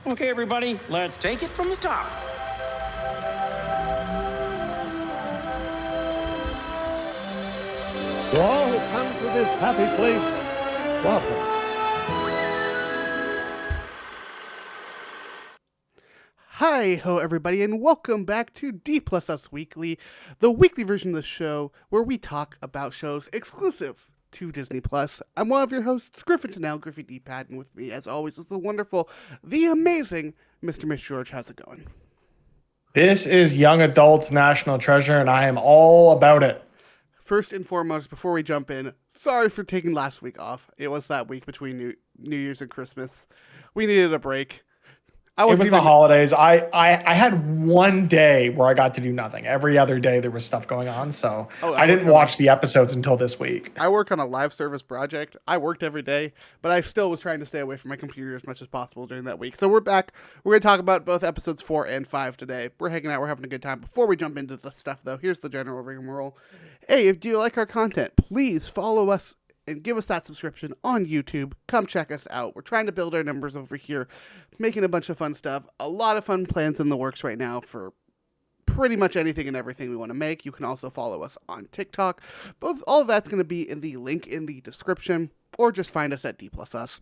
Okay, everybody, let's take it from the top. To all who come to this happy place, welcome. Hi ho everybody and welcome back to D Plus Us Weekly, the weekly version of the show where we talk about shows exclusive to Disney Plus. I'm one of your hosts, Griffin Tennell, Griffey D. Patton. With me, as always, is the wonderful, the amazing Mr. Mitch George. How's it going? This is Young Adults National Treasure, and I am all about it. First and foremost, before we jump in, sorry for taking last week off. It was that week between New Year's and Christmas. We needed a break. It was the holidays. I had one day where I got to do nothing. Every other day there was stuff going on, so I didn't watch the episodes until this week. I work on a live service project. I worked every day, but I still was trying to stay away from my computer as much as possible during that week. So we're back. We're going to talk about both episodes 4 and 5 today. We're hanging out. We're having a good time. Before we jump into the stuff, though, here's the general rigmarole. Hey, if you like our content, please follow us and give us that subscription on YouTube. Come check us out. We're trying to build our numbers over here, making a bunch of fun stuff. A lot of fun plans in the works right now for pretty much anything and everything we want to make. You can also follow us on TikTok. All of that's going to be in the link in the description, or just find us at D Plus Us.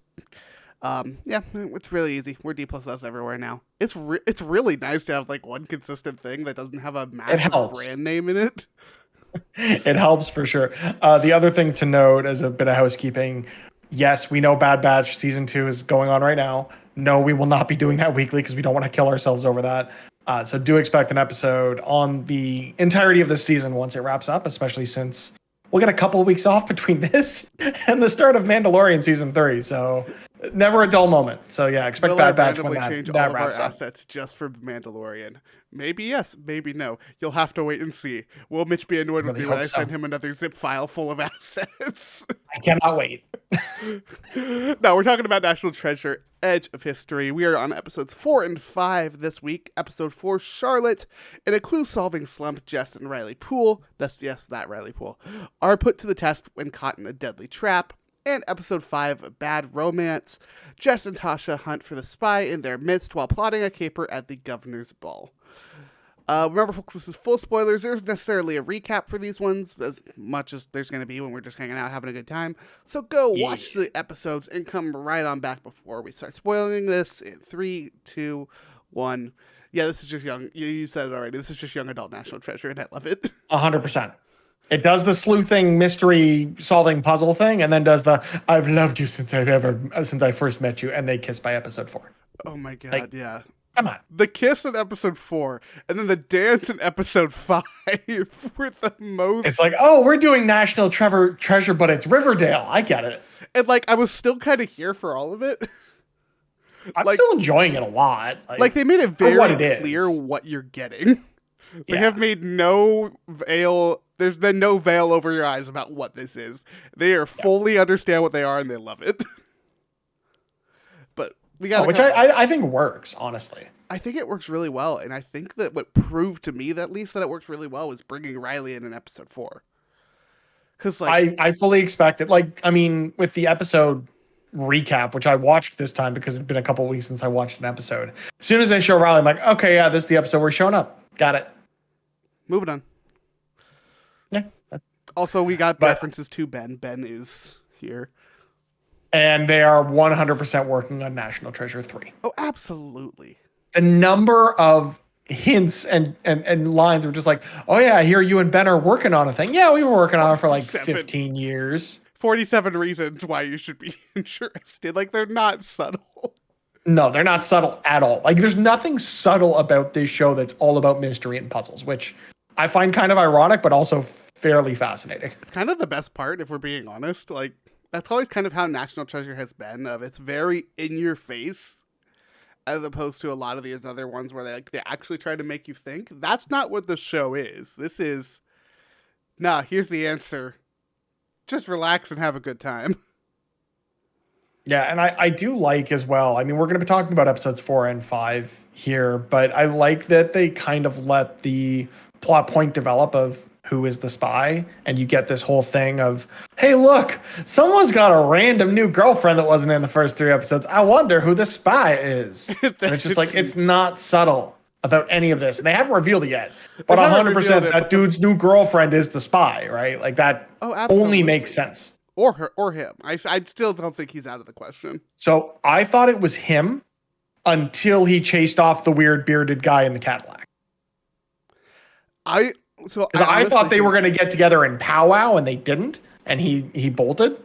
Yeah, it's really easy. We're D Plus Us everywhere now. It's really nice to have like one consistent thing that doesn't have a massive brand name in it. It helps for sure. The other thing to note as a bit of housekeeping, yes, we know Bad Batch Season 2 is going on right now. No, we will not be doing that weekly because we don't want to kill ourselves over that. So do expect an episode on the entirety of the season once it wraps up, especially since we'll get a couple of weeks off between this and the start of Mandalorian Season 3. So never a dull moment. So yeah, expect Bad Batch when that wraps up. Assets just for Mandalorian. Maybe yes, maybe no. You'll have to wait and see. Will Mitch be annoyed with me when I send him another zip file full of assets? I cannot wait. No, we're talking about National Treasure, Edge of History. We are on episodes 4 and 5 this week. Episode 4, Charlotte, in a clue-solving slump, Jess and Riley Poole, that Riley Poole, are put to the test when caught in a deadly trap. And episode 5, Bad Romance, Jess and Tasha hunt for the spy in their midst while plotting a caper at the governor's ball. Remember, folks, this is full spoilers. There's necessarily a recap for these ones, as much as there's going to be when we're just hanging out having a good time. So go watch the episodes and come right on back before we start spoiling this in 3, 2, 1. Yeah, this is just young. You said it already. This is just Young Adult National Treasure, and I love it. 100%. It does the sleuthing, mystery solving puzzle thing, and then does the "I've loved you since I first met you," and they kiss by episode 4. Oh my god, yeah. Come on. The kiss in episode 4, and then the dance in episode 5 were the most... It's like, oh, we're doing National Treasure, but it's Riverdale. I get it. And, like, I was still kind of here for all of it. I'm still enjoying it a lot. Like they made it very clear what you're getting. They have made no veil... There's been no veil over your eyes about what this is. They are fully understand what they are, and they love it. But we got which I think works, honestly. I think it works really well, and I think that what proved to me, at least, that it works really well was bringing Riley in episode 4. Because I fully expected, with the episode recap, which I watched this time because it's been a couple of weeks since I watched an episode. As soon as they show Riley, I'm like, okay, yeah, this is the episode we're showing up. Got it. Moving on. Yeah. Also, we got references to Ben. Ben is here. And they are 100% working on National Treasure 3. Oh, absolutely. The number of hints and lines were just like, oh yeah, I hear you and Ben are working on a thing. Yeah, we were working on it for like 15 years. 47 reasons why you should be interested. Like, they're not subtle. No, they're not subtle at all. Like, there's nothing subtle about this show that's all about mystery and puzzles, which I find kind of ironic, but also fairly fascinating. It's kind of the best part, if we're being honest. Like, that's always kind of how National Treasure has been. It's very in your face, as opposed to a lot of these other ones where they actually try to make you think. That's not what the show is. This is, here's the answer. Just relax and have a good time. Yeah, and I do like as well. I mean, we're going to be talking about episodes 4 and 5 here, but I like that they kind of let the plot point develop of who is the spy, and you get this whole thing of, hey, look, someone's got a random new girlfriend that wasn't in the first 3 episodes. I wonder who the spy is. And it's just like, it's not subtle about any of this. And they haven't revealed it yet. But 100% that dude's new girlfriend is the spy, right? Like that only makes sense. Or her or him. I still don't think he's out of the question. So I thought it was him until he chased off the weird bearded guy in the Cadillac. I thought they were going to get together and powwow, and they didn't, and he bolted.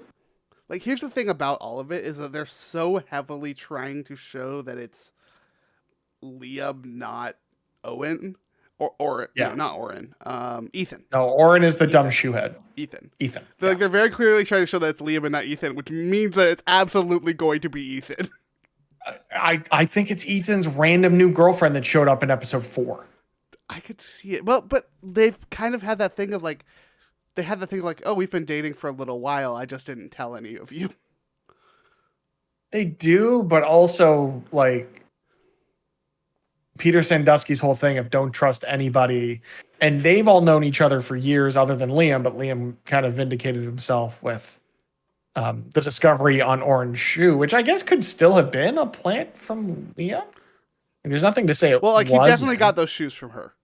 Like, here's the thing about all of it is that they're so heavily trying to show that it's Liam, not Owen, not Oren. Ethan. No, Oren is the dumb shoehead. Ethan. They're very clearly trying to show that it's Liam and not Ethan, which means that it's absolutely going to be Ethan. I think it's Ethan's random new girlfriend that showed up in episode 4. I could see it. Well, but they've kind of had that thing of like, oh, we've been dating for a little while. I just didn't tell any of you. They do, but also like Peter Sandusky's whole thing of don't trust anybody. And they've all known each other for years other than Liam, but Liam kind of vindicated himself with the discovery on Orange Shoe, which I guess could still have been a plant from Liam. There's nothing to say it well, like he definitely got those shoes from her.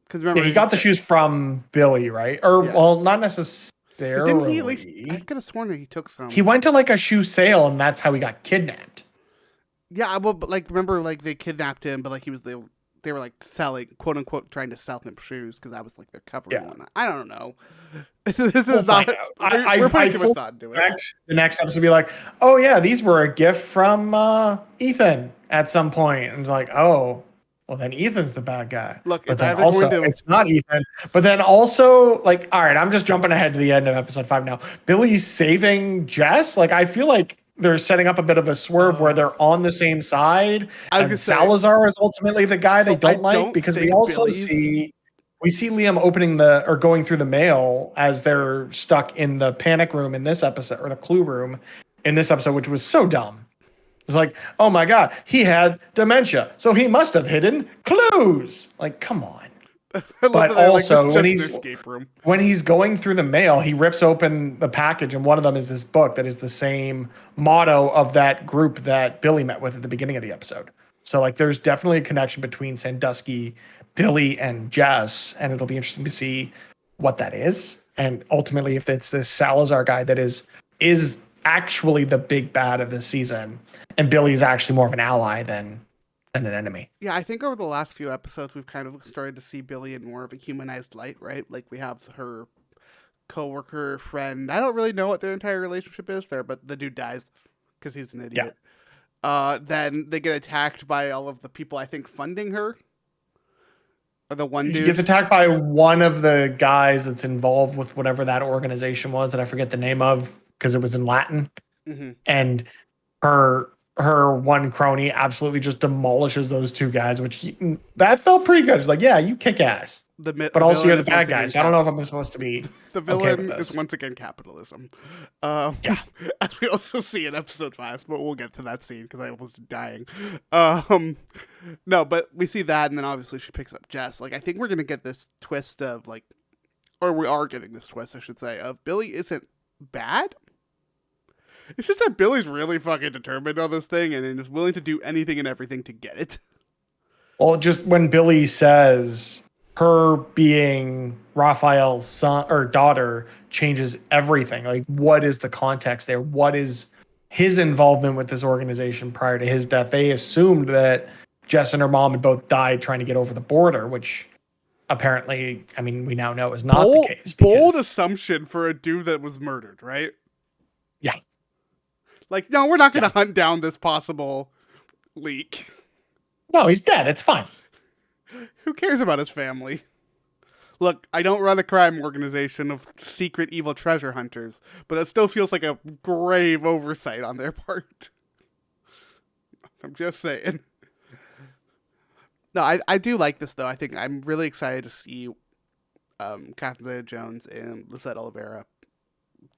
Because remember, he got the shoes from Billy, right? Or well, not necessarily. Didn't he at least? I could have sworn that he took some. He went to like a shoe sale, and that's how he got kidnapped. Yeah, well, but like remember, like they kidnapped him, but like they were like selling, quote unquote, trying to sell him shoes because that was like their covering one. I don't know. This is not. We're putting too much thought into it. The next episode will be like, oh yeah, these were a gift from Ethan at some point, and it's like, oh. Well, then Ethan's the bad guy. Look, but then also it's not Ethan. But then also, like, all right, I'm just jumping ahead to the end of episode 5 now. Billy's saving Jess. Like, I feel like they're setting up a bit of a swerve where they're on the same side. And Salazar is ultimately the guy they don't like because we also see Liam going through the mail as they're stuck in the panic room in this episode, or the clue room in this episode, which was so dumb. It's like, oh my God, he had dementia, so he must have hidden clues. Like, come on. But also, when he's going through the mail, he rips open the package, and one of them is this book that is the same motto of that group that Billy met with at the beginning of the episode. So, like, there's definitely a connection between Sandusky, Billy, and Jess, and it'll be interesting to see what that is. And ultimately, if it's this Salazar guy that is actually the big bad of this season, and Billy's actually more of an ally than an enemy. Yeah, I think over the last few episodes, we've kind of started to see Billy in more of a humanized light, right? Like, we have her coworker friend. I don't really know what their entire relationship is there, but the dude dies because he's an idiot. Yeah. Then they get attacked by all of the people, I think, funding her. Or the one dude. He gets attacked by one of the guys that's involved with whatever that organization was that I forget the name of because it was in Latin. Mm-hmm. And her one crony absolutely just demolishes those two guys, which that felt pretty good. It's like, yeah, you kick ass. But also you're the bad guy, so I don't know if I'm supposed to be the villain is once again capitalism. Yeah. As we also see in episode 5, but we'll get to that scene because I was dying. No, but we see that, and then obviously she picks up Jess. Like, I think we're gonna get this twist of like, or we are getting this twist, I should say, of Billy isn't bad. It's just that Billy's really fucking determined on this thing and is willing to do anything and everything to get it. Well, just when Billy says her being Raphael's son or daughter changes everything. Like, what is the context there? What is his involvement with this organization prior to his death? They assumed that Jess and her mom had both died trying to get over the border, which apparently, I mean, we now know is not the case. Bold assumption for a dude that was murdered, right? Yeah. Like, no, we're not going to hunt down this possible leak. No, he's dead. It's fine. Who cares about his family? Look, I don't run a crime organization of secret evil treasure hunters, but it still feels like a grave oversight on their part. I'm just saying. No, I do like this, though. I think I'm really excited to see Catherine Zeta-Jones and Lisette Oliveira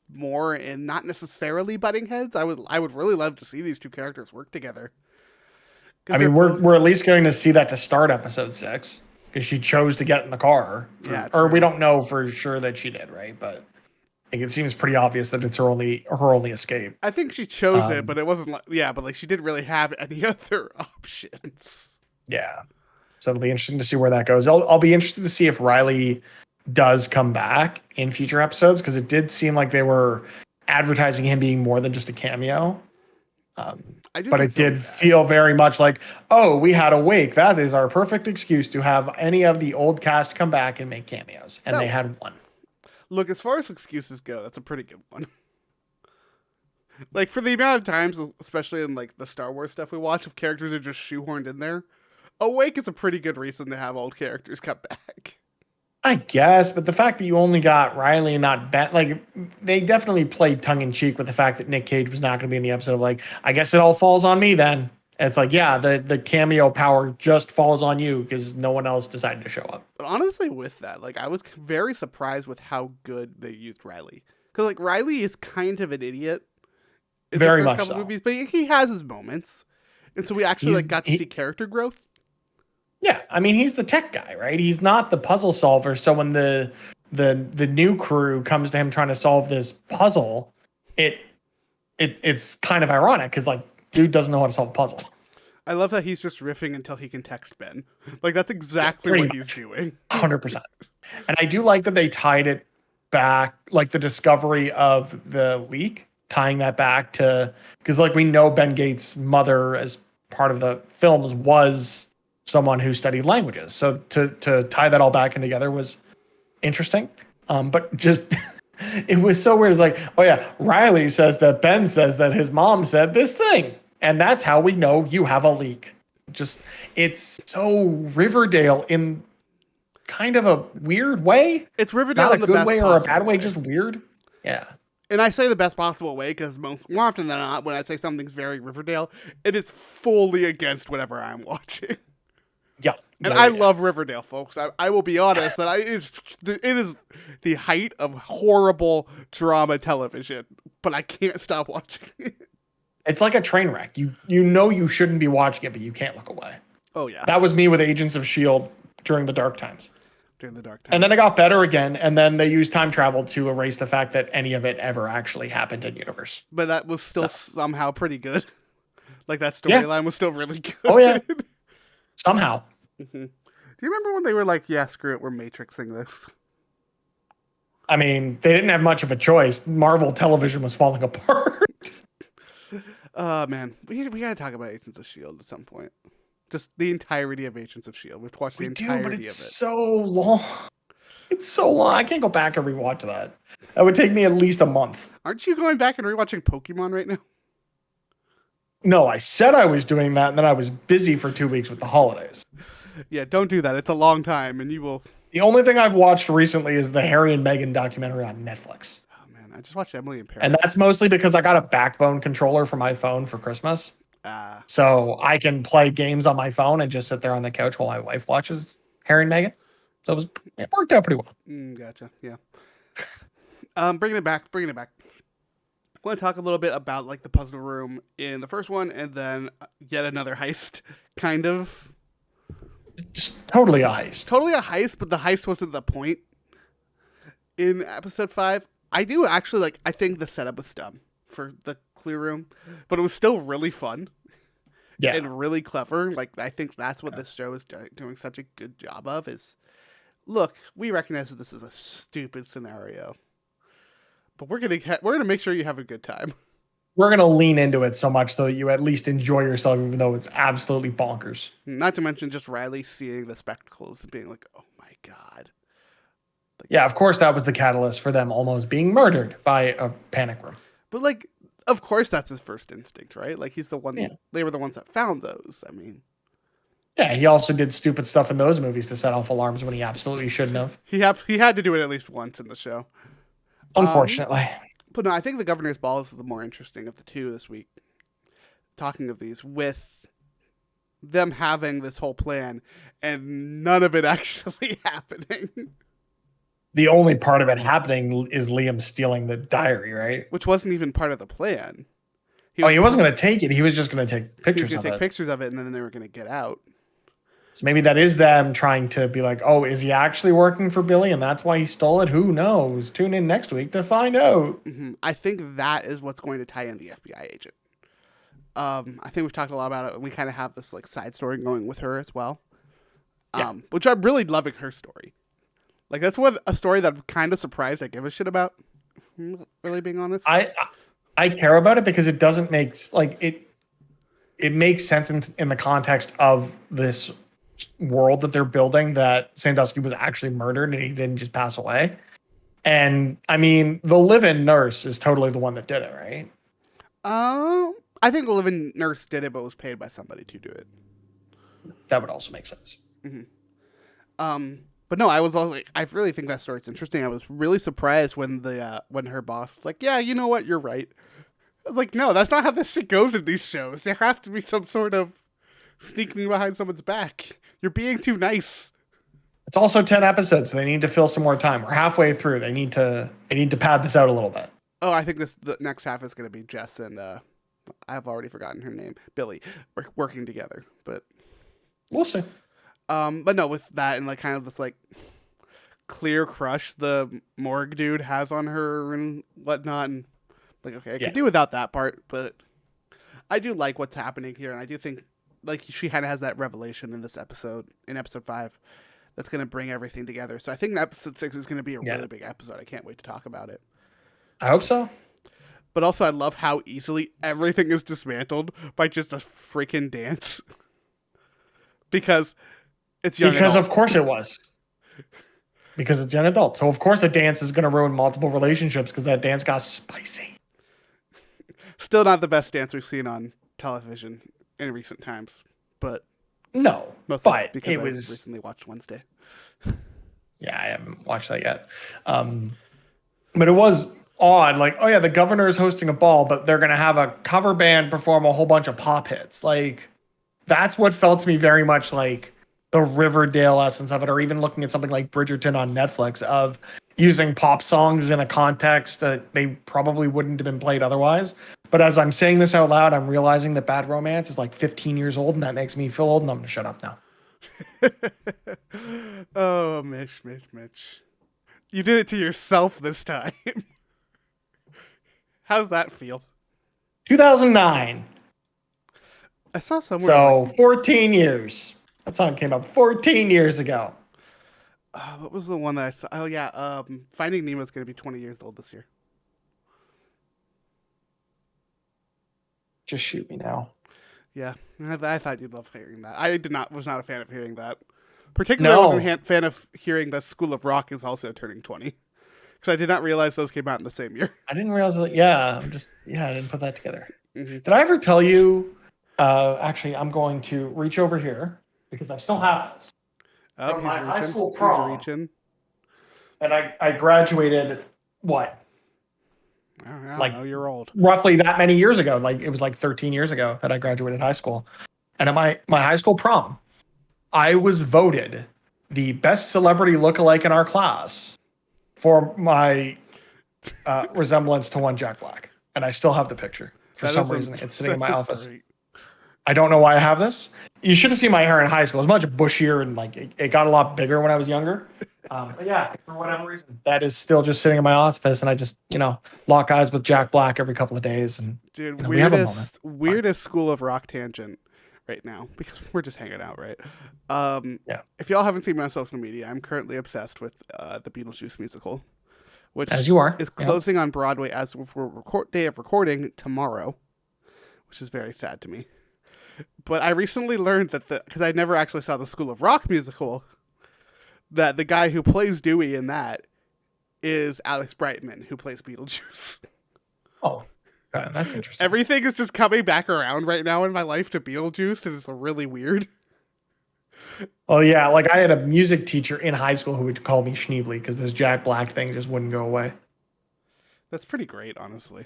more, and not necessarily butting heads. I would really love to see these two characters work together. I mean, we're at least going to see that to start episode 6. because she chose to get in the car. Yeah, or true. we don't know for sure that she did, right? But like, it seems pretty obvious that it's her only escape. I think she chose it, but it wasn't like, yeah, but like she didn't really have any other options. Yeah. So it'll be interesting to see where that goes. I'll be interested to see if Riley does come back in future episodes, because it did seem like they were advertising him being more than just a cameo. But it did feel very much like, oh, we had a wake. That is our perfect excuse to have any of the old cast come back and make cameos. And they had one. Look, as far as excuses go, that's a pretty good one. Like, for the amount of times, especially in like the Star Wars stuff we watch, if characters are just shoehorned in there, Awake is a pretty good reason to have old characters come back. I guess, but the fact that you only got Riley and not Ben, like, they definitely played tongue in cheek with the fact that Nick Cage was not going to be in the episode of, like, I guess it all falls on me then. And it's like, yeah, the cameo power just falls on you because no one else decided to show up. But honestly, with that, like, I was very surprised with how good they used Riley. Because, like, Riley is kind of an idiot in Very the first much couple so. movies, but he has his moments. And so we actually got to see character growth. Yeah, I mean, he's the tech guy, right? He's not the puzzle solver. So when the new crew comes to him trying to solve this puzzle, it's kind of ironic because, like, dude doesn't know how to solve a puzzle. I love that he's just riffing until he can text Ben. Like, that's exactly what he's doing. 100%. And I do like that they tied it back, like the discovery of the leak, tying that back to, because, like, we know Ben Gates' mother, as part of the films, was someone who studied languages. So to tie that all back in together was interesting. But just, it was so weird. It's like, oh yeah, Riley says that Ben says that his mom said this thing. And that's how we know you have a leak. Just, it's so Riverdale in kind of a weird way. It's Riverdale Not in a the best good way or a bad possible way, just weird. Yeah. And I say the best possible way because more often than not, when I say something's very Riverdale, it is fully against whatever I'm watching. Yeah. And I love Riverdale, folks. I will be honest that it is the height of horrible drama television, but I can't stop watching it. It's like a train wreck. You know you shouldn't be watching it, but you can't look away. Oh yeah. That was me with Agents of S.H.I.E.L.D. during the dark times. During the dark times. And then it got better again, and then they used time travel to erase the fact that any of it ever actually happened in universe. But that was still somehow pretty good. Like, that storyline was still really good. Oh yeah. Somehow. Mm-hmm. Do you remember when they were like, yeah, screw it, we're Matrixing this? I mean, they didn't have much of a choice. Marvel television was falling apart. Man, we gotta talk about Agents of S.H.I.E.L.D. at some point. Just the entirety of Agents of S.H.I.E.L.D. We've watched the entirety but of it's it. so long. It's so long. I can't go back and rewatch that. That would take me at least a month. Aren't you going back and rewatching Pokemon right now? No, I said I was doing that, and then I was busy for 2 weeks with the holidays. Yeah, don't do that. It's a long time, and you will... The only thing I've watched recently is the Harry and Meghan documentary on Netflix. Oh, man, I just watched Emily in Paris. And that's mostly because I got a Backbone controller for my phone for Christmas. So I can play games on my phone and just sit there on the couch while my wife watches Harry and Meghan. So it worked out pretty well. Gotcha, yeah. Bringing it back. I want to talk a little bit about like the puzzle room in the first one, and then yet another heist, kind of. Just totally a heist. Totally a heist, but the heist wasn't the point. In episode 5, I do actually like. I think the setup was dumb for the clear room, but it was still really fun. Yeah, and really clever. Like, I think that's what this show is doing such a good job of. Is look, we recognize that this is a stupid scenario, but we're gonna make sure you have a good time. We're gonna lean into it so much so that you at least enjoy yourself, even though it's absolutely bonkers. Not to mention just Riley seeing the spectacles and being like, "Oh my god!" Like, yeah, of course that was the catalyst for them almost being murdered by a panic room. But like, of course that's his first instinct, right? Like, he's the one. Yeah. They were the ones that found those. I mean, yeah, he also did stupid stuff in those movies to set off alarms when he absolutely shouldn't have. he had to do it at least once in the show. Unfortunately. But no, I think the Governor's Ball is the more interesting of the two this week. Talking of these, with them having this whole plan and none of it actually happening. The only part of it happening is Liam stealing the diary, right? Which wasn't even part of the plan. He wasn't going to take it. He was just going to take He was pictures going of to take it. pictures of it, and then they were going to get out. So maybe that is them trying to be like, oh, is he actually working for Billy and that's why he stole it? Who knows? Tune in next week to find out. I think that is what's going to tie in the FBI agent. I think we've talked a lot about it. We kind of have this like side story going with her as well. Which I'm really loving her story. Like that's a story that I'm kind of surprised I give a shit about. Really being honest. I care about it because it doesn't make like it makes sense in the context of this world that they're building, that Sandusky was actually murdered and he didn't just pass away. And I mean, the live-in nurse is totally the one that did it, right? I think the live-in nurse did it, but was paid by somebody to do it. That would also make sense. But no, I was also like, I really think that story's interesting. I was really surprised when when her boss was like, "Yeah, you know what? You're right." I was like, "No, that's not how this shit goes in these shows. There has to be some sort of sneaking behind someone's back. You're being too nice." It's also 10 episodes, so they need to fill some more time. We're halfway through. They need to pad this out a little bit. Oh, I think the next half is going to be Jess and I've already forgotten her name, Billy, working together. But we'll see. But no, with that and like kind of this like clear crush the morgue dude has on her and whatnot, and like okay, I could do without that part, but I do like what's happening here, and I do think like she kind of has that revelation in this episode, in episode 5, that's going to bring everything together. So I think episode 6 is going to be a really big episode. I can't wait to talk about it. I hope so. But also, I love how easily everything is dismantled by just a freaking dance. Because it's young Because adult. of course it was. Because it's young adult. So of course a dance is going to ruin multiple relationships because that dance got spicy. Still not the best dance we've seen on television in recent times. But no, mostly but because it I was recently watched Wednesday. Yeah, I haven't watched that yet. But it was odd. Like, oh yeah, the governor is hosting a ball, but they're going to have a cover band perform a whole bunch of pop hits. Like, that's what felt to me very much like the Riverdale essence of it, or even looking at something like Bridgerton on Netflix of using pop songs in a context that they probably wouldn't have been played otherwise. But as I'm saying this out loud, I'm realizing that Bad Romance is like 15 years old, and that makes me feel old, and I'm going to shut up now. Oh, Mitch. You did it to yourself this time. How's that feel? 2009. I saw somewhere. So 14 years. That song came out 14 years ago. What was the one that I saw? Oh, yeah. Finding Nemo is going to be 20 years old this year. Just shoot me now. Yeah, I thought you'd love hearing that. I was not a fan of hearing that. Particularly, I wasn't a fan of hearing that School of Rock is also turning 20. Because I did not realize those came out in the same year. I didn't realize that. Yeah, I didn't put that together. Mm-hmm. Did I ever tell you? Actually, I'm going to reach over here because I still have this. From my high school prom. And I graduated, what? I don't know, you're old. Roughly that many years ago. Like, it was like 13 years ago that I graduated high school. And at my high school prom, I was voted the best celebrity lookalike in our class for my resemblance to one Jack Black. And I still have the picture. For some reason, it's sitting in my office. Great. I don't know why I have this. You should have seen my hair in high school. It was much bushier and like it got a lot bigger when I was younger. But yeah, for whatever reason, that is still just sitting in my office, and I just lock eyes with Jack Black every couple of days. And dude, weirdest School of Rock tangent right now because we're just hanging out, right? Yeah. If y'all haven't seen my social media, I'm currently obsessed with the Beetlejuice musical, which as you are is closing on Broadway as of day of recording tomorrow, which is very sad to me. But I recently learned that because I never actually saw the School of Rock musical, that the guy who plays Dewey in that is Alex Brightman, who plays Beetlejuice. Oh, okay, that's interesting. Everything is just coming back around right now in my life to Beetlejuice, and it's really weird. Oh yeah, like I had a music teacher in high school who would call me Schneebly because this Jack Black thing just wouldn't go away. That's pretty great, honestly.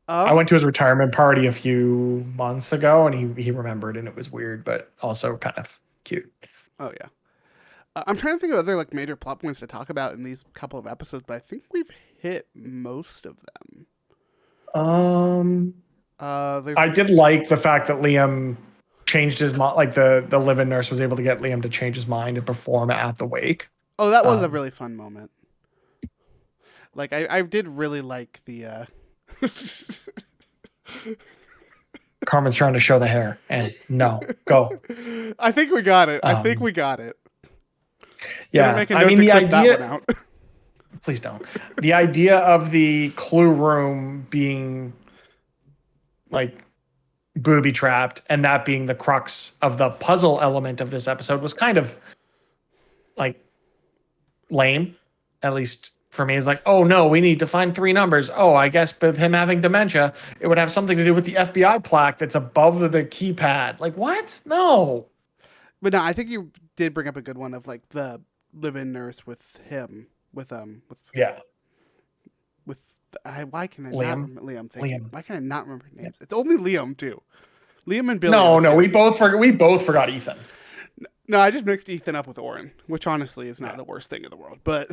I went to his retirement party a few months ago, and he remembered, and it was weird, but also kind of cute. Oh yeah. I'm trying to think of other like major plot points to talk about in these couple of episodes, but I think we've hit most of them. I did like the fact that Liam changed his mind. Like the live-in nurse was able to get Liam to change his mind and perform at the wake. Oh, that was a really fun moment. Like I did really like the. Carmen's trying to show the hair, and no, go. I think we got it. I think we got it. Yeah, I mean the idea. Please don't. The idea of the clue room being like booby trapped, and that being the crux of the puzzle element of this episode was kind of like lame, at least for me. It's like, oh no, we need to find 3 numbers. Oh, I guess with him having dementia, it would have something to do with the FBI plaque that's above the keypad. Like, what? No. But no, I think you did bring up a good one of like the live-in nurse with him, with why can I not remember Liam? Why can I not remember names? It's only Liam too. Liam and Billy. No, we both forgot Ethan. No, I just mixed Ethan up with Oren, which honestly is not the worst thing in the world. But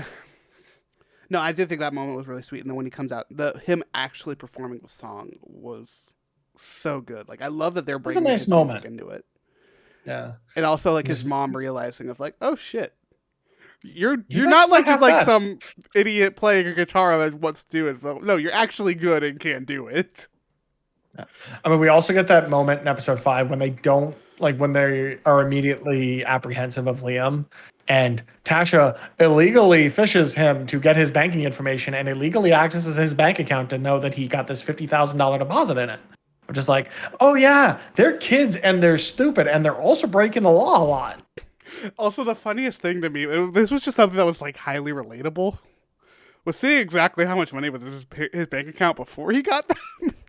no, I did think that moment was really sweet. And then when he comes out, him actually performing the song was so good. Like I love that they're bringing his music into it. Yeah, and also like his mom realizing of like, oh shit, you're not like just like some idiot playing a guitar that wants to do it. No, you're actually good and can do it. Yeah. I mean, we also get that moment in episode 5 when they don't when they are immediately apprehensive of Liam, and Tasha illegally fishes him to get his banking information and illegally accesses his bank account to know that he got this $50,000 deposit in it. I'm just like, oh yeah, they're kids and they're stupid and they're also breaking the law a lot. Also, the funniest thing to me, this was just something that was like highly relatable, was seeing exactly how much money was in his bank account before he got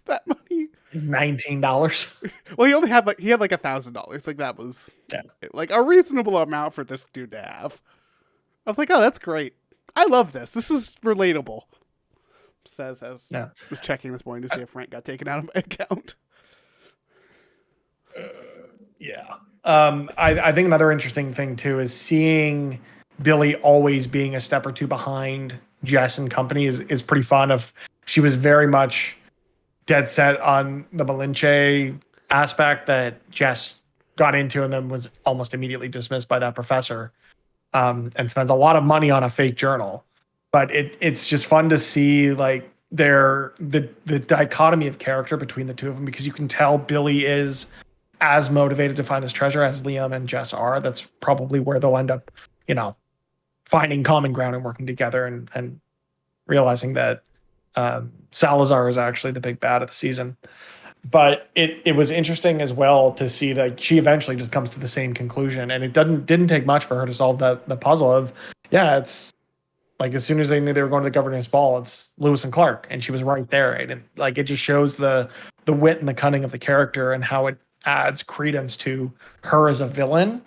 that money. $19. Well, he only had like $1,000. Like that was like a reasonable amount for this dude to have. I was like, oh, that's great. I love this. This is relatable. Says as was checking this morning to see if Frank got taken out of my account. I think another interesting thing too is seeing Billy always being a step or two behind Jess and company is pretty fun. She was very much dead set on the Malinche aspect that Jess got into and then was almost immediately dismissed by that professor, and spends a lot of money on a fake journal. But it's just fun to see like the dichotomy of character between the two of them, because you can tell Billy is as motivated to find this treasure as Liam and Jess are. That's probably where they'll end up, finding common ground and working together and realizing that Salazar is actually the big bad of the season. But it was interesting as well to see that she eventually just comes to the same conclusion, and it didn't take much for her to solve the puzzle of it's like as soon as they knew they were going to the governor's ball, it's Lewis and Clark, and she was right there. Right? And like it just shows the wit and the cunning of the character and how it adds credence to her as a villain.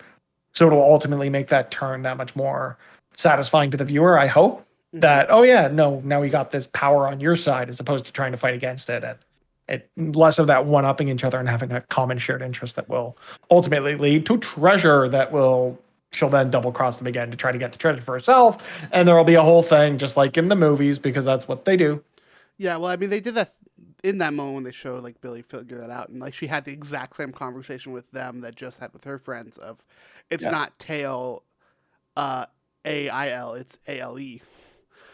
So it'll ultimately make that turn that much more satisfying to the viewer. I hope that now we got this power on your side as opposed to trying to fight against it, and it less of that one-upping each other and having a common shared interest that will ultimately lead to treasure that she'll then double cross them again to try to get the treasure for herself, and there will be a whole thing just like in the movies because that's what they do. Yeah, well, I mean, they did that in that moment when they showed like Billy figure that out, and like she had the exact same conversation with them that Jess had with her friends of, it's not tail, AIL, it's ALE,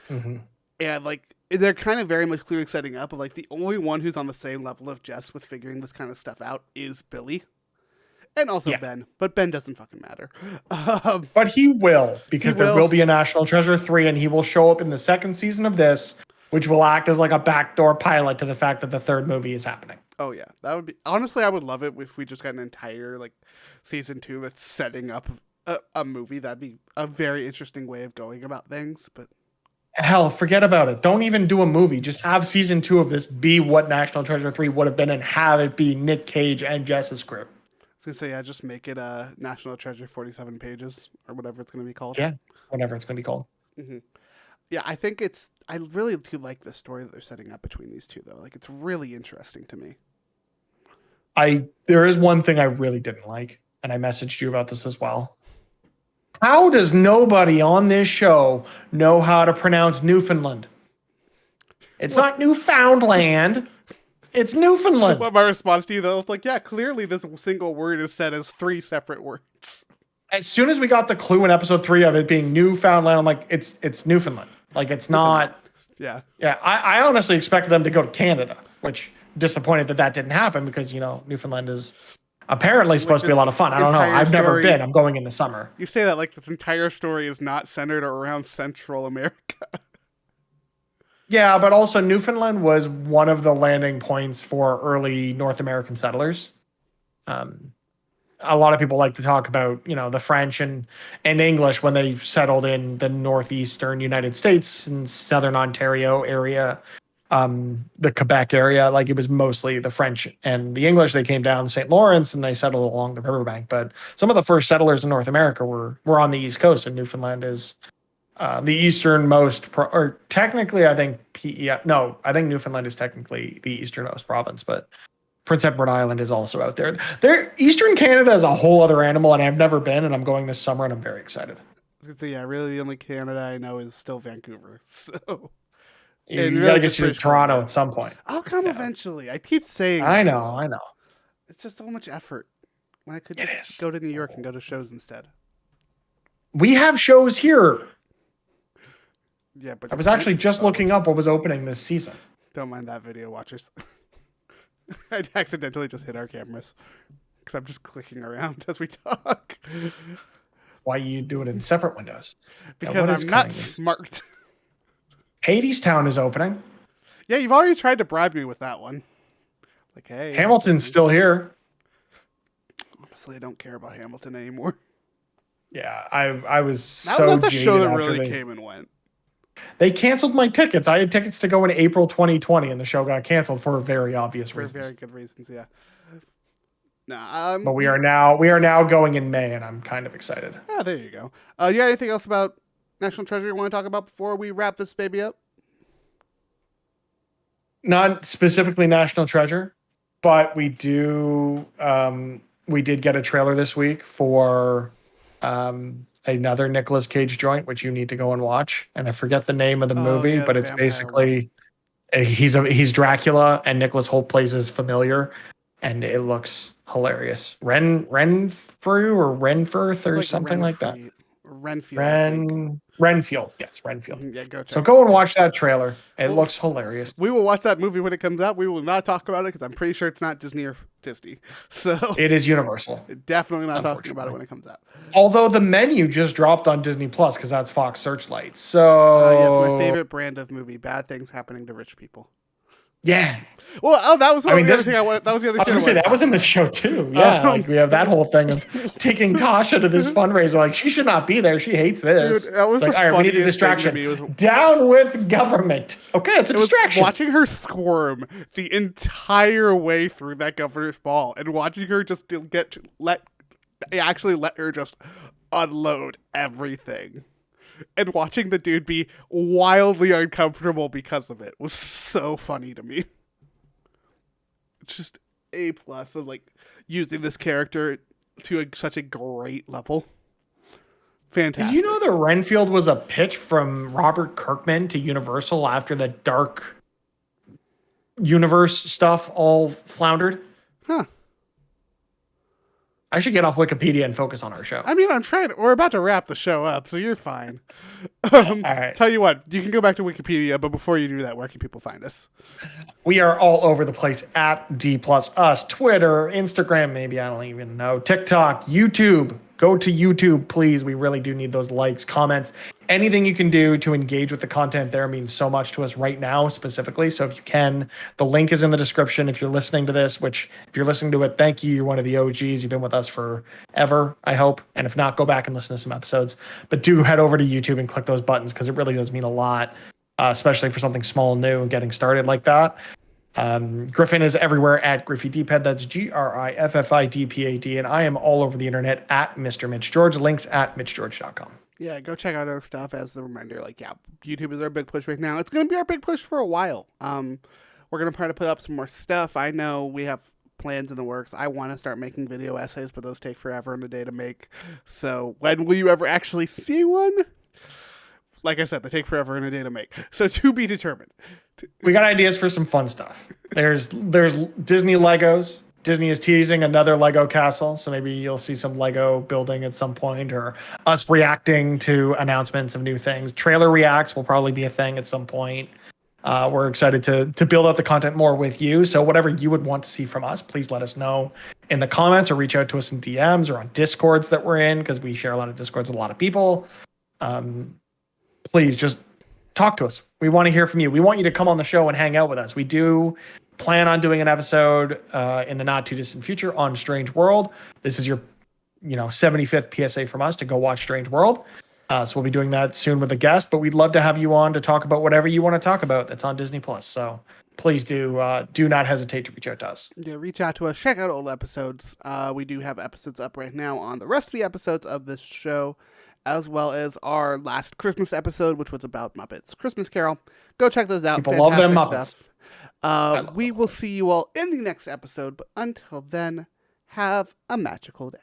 and like they're kind of very much clearly setting up of like the only one who's on the same level of Jess with figuring this kind of stuff out is Billy. And also Ben, but Ben doesn't fucking matter. But he will, because there will be a National Treasure 3, and he will show up in the second season of this, which will act as like a backdoor pilot to the fact that the third movie is happening. Oh yeah, that would be honestly, I would love it if we just got an entire like season 2 that's setting up a movie. That'd be a very interesting way of going about things. But hell, forget about it. Don't even do a movie. Just have season 2 of this be what National Treasure 3 would have been, and have it be Nick Cage and Jess's crew. I was gonna say, just make it National Treasure 47 pages or whatever it's gonna be called. Yeah, whatever it's gonna be called. Yeah, I think I really do like the story that they're setting up between these two, though. Like, it's really interesting to me. There is one thing I really didn't like, and I messaged you about this as well. How does nobody on this show know how to pronounce Newfoundland? It's not Newfoundland. It's Newfoundland. What my response to you though? It's like, yeah, clearly this single word is said as 3 separate words. As soon as we got the clue in episode 3 of it being Newfoundland, I'm like, it's Newfoundland. Like, it's not. Yeah. Yeah, I honestly expected them to go to Canada, which disappointed that didn't happen because, Newfoundland is apparently supposed to be a lot of fun. I don't know. I've never been. I'm going in the summer. You say that like this entire story is not centered around Central America. Yeah, but also Newfoundland was one of the landing points for early North American settlers. A lot of people like to talk about, the French and English when they settled in the northeastern United States and southern Ontario area, the Quebec area. Like, it was mostly the French and the English. They came down St. Lawrence and they settled along the riverbank. But some of the first settlers in North America were on the East Coast, and Newfoundland is the easternmost, or technically, I think I think Newfoundland is technically the easternmost province, but Prince Edward Island is also out there. Eastern Canada is a whole other animal, and I've never been, and I'm going this summer, and I'm very excited. So yeah, really the only Canada I know is still Vancouver. So you gotta get to Toronto at some point. I'll come eventually. I keep saying. I know. It's just so much effort when I could just go to New York and go to shows instead. We have shows here. Yeah, but I was actually just looking up what was opening this season. Don't mind that, video watchers. I accidentally just hit our cameras because I'm just clicking around as we talk. Why you do it in separate windows? Because I'm not smart. Hadestown is opening. Yeah, you've already tried to bribe me with that one. Like, hey, Hamilton's still here. Honestly, I don't care about Hamilton anymore. Yeah, I was That's a show that really came and went. They canceled my tickets. I had tickets to go in April 2020, and the show got canceled for very obvious reasons. For very good reasons, yeah. Nah, but we are now going in May, and I'm kind of excited. Ah, there you go. You got anything else about National Treasure you want to talk about before we wrap this baby up? Not specifically National Treasure, but we did get a trailer this week for another Nicolas Cage joint, which you need to go and watch. And I forget the name of the movie, but it's basically he's Dracula and Nicholas Hoult plays his familiar, and it looks hilarious. Renfrew or Renfirth or something like that. Renfield. Yes, Renfield. Yeah, go check. So go and watch that trailer. It looks hilarious. We will watch that movie when it comes out. We will not talk about it because I'm pretty sure it's not Disney or Disney. So it is Universal. Definitely not talking about it when it comes out. Although The Menu just dropped on Disney Plus because that's Fox Searchlight. So yes, my favorite brand of movie: bad things happening to rich people. Yeah. Well, that was the other thing I wanted. That was the other thing. I was going to say that was in the show too. Yeah, like we have that whole thing of taking Tasha to this fundraiser. Like, she should not be there. She hates this. Dude, that was like, all right, we need a distraction. Down with government. Okay, it's a distraction. Watching her squirm the entire way through that governor's ball, and watching her just let her just unload everything. And watching the dude be wildly uncomfortable because of it was so funny to me. It's just A+ of like using this character to such a great level. Fantastic. Did you know that Renfield was a pitch from Robert Kirkman to Universal after the Dark Universe stuff all floundered? Huh. I should get off Wikipedia and focus on our show. I mean, we're about to wrap the show up, so you're fine. All right. Tell you what, you can go back to Wikipedia, but before you do that, where can people find us? We are all over the place at D+Us, Twitter, Instagram, maybe, I don't even know, TikTok, YouTube. Go to YouTube, please. We really do need those likes, comments. Anything you can do to engage with the content there means so much to us right now, specifically. So if you can, the link is in the description. If you're listening to this, which if you're listening to it, thank you. You're one of the OGs. You've been with us forever, I hope. And if not, go back and listen to some episodes. But do head over to YouTube and click those buttons because it really does mean a lot, especially for something small and new and getting started like that. Griffin is everywhere at GriffyDpad. That's GriffidPad. And I am all over the internet at Mr. Mitch George. Links at MitchGeorge.com. Yeah, go check out our stuff as the reminder. Like, yeah, YouTube is our big push right now. It's going to be our big push for a while. We're going to try to put up some more stuff. I know we have plans in the works. I want to start making video essays, but those take forever and a day to make. So when will you ever actually see one? Like I said, they take forever and a day to make. So to be determined. We got ideas for some fun stuff. There's Disney Legos. Disney is teasing another Lego castle, so maybe you'll see some Lego building at some point, or us reacting to announcements of new things. Trailer reacts will probably be a thing at some point. We're excited to build out the content more with you. So whatever you would want to see from us, please let us know in the comments or reach out to us in DMs or on Discords that we're in, because we share a lot of Discords with a lot of people. Please just talk to us. We want to hear from you. We want you to come on the show and hang out with us. We do plan on doing an episode in the not too distant future on Strange World. This is your 75th PSA from us to go watch Strange World. So we'll be doing that soon with a guest, but we'd love to have you on to talk about whatever you want to talk about that's on Disney Plus. So please do not hesitate to reach out to us. Yeah, reach out to us. Check out old episodes. We do have episodes up right now on the rest of the episodes of this show, as well as our last Christmas episode, which was about Muppets Christmas Carol. Go check those out. People love them Muppets. We will see you all in the next episode, but until then, have a magical day.